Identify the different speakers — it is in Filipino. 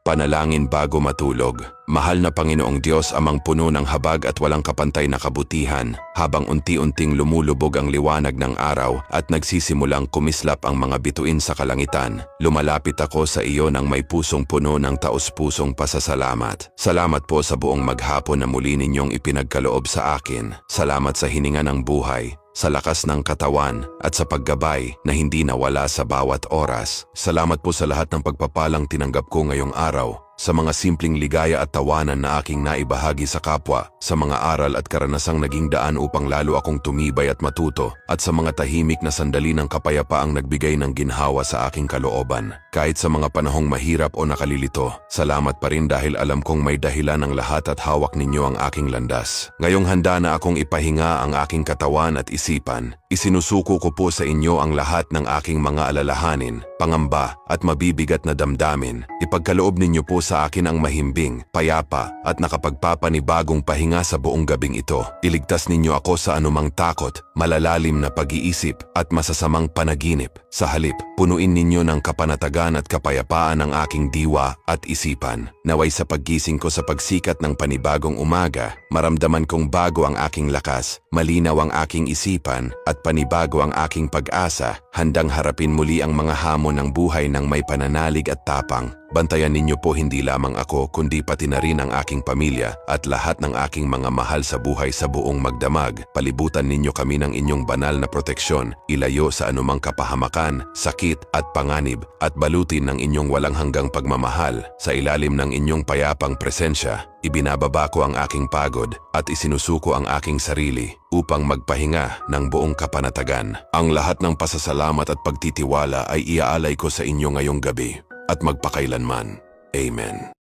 Speaker 1: Panalangin bago matulog. Mahal na Panginoong Diyos, amang puno ng habag at walang kapantay na kabutihan, habang unti-unting lumulubog ang liwanag ng araw at nagsisimulang kumislap ang mga bituin sa kalangitan, lumalapit ako sa iyo ng may pusong puno ng taos-pusong pasasalamat. Salamat po sa buong maghapon na muli ninyong ipinagkaloob sa akin. Salamat sa hininga ng buhay, sa lakas ng katawan at sa paggabay na hindi nawala sa bawat oras. Salamat po sa lahat ng pagpapalang tinanggap ko ngayong araw, sa mga simpleng ligaya at tawanan na aking naibahagi sa kapwa, sa mga aral at karanasang naging daan upang lalo akong tumibay at matuto, at sa mga tahimik na sandali ng kapayapaang nagbigay ng ginhawa sa aking kalooban. Kahit sa mga panahong mahirap o nakalilito, salamat pa rin dahil alam kong may dahilan ang lahat at hawak ninyo ang aking landas. Ngayong handa na akong ipahinga ang aking katawan at isipan, isinusuko ko po sa inyo ang lahat ng aking mga alalahanin, pangamba at mabibigat na damdamin. Ipagkaloob ninyo po sa akin ang mahimbing, payapa at nakapagpapanibagong pahinga sa buong gabing ito. Iligtas ninyo ako sa anumang takot, malalalim na pag-iisip at masasamang panaginip. Sa halip, punuin ninyo ng kapanatagan at kapayapaan ang aking diwa at isipan. Naway sa paggising ko sa pagsikat ng panibagong umaga, maramdaman kong bago ang aking lakas, malinaw ang aking isipan at panibago ang aking pag-asa, handang harapin muli ang mga hamon ng buhay ng may pananalig at tapang. Bantayan ninyo po hindi lamang ako kundi pati na rin ang aking pamilya at lahat ng aking mga mahal sa buhay sa buong magdamag. Palibutan ninyo kami ng inyong banal na proteksyon, ilayo sa anumang kapahamakan, sakit at panganib, at balutin ng inyong walang hanggang pagmamahal. Sa ilalim ng inyong payapang presensya, ibinababa ko ang aking pagod at isinusuko ang aking sarili upang magpahinga ng buong kapanatagan. Ang lahat ng pasasalamat at pagtitiwala ay iaalay ko sa inyo ngayong gabi at magpakailanman. Amen.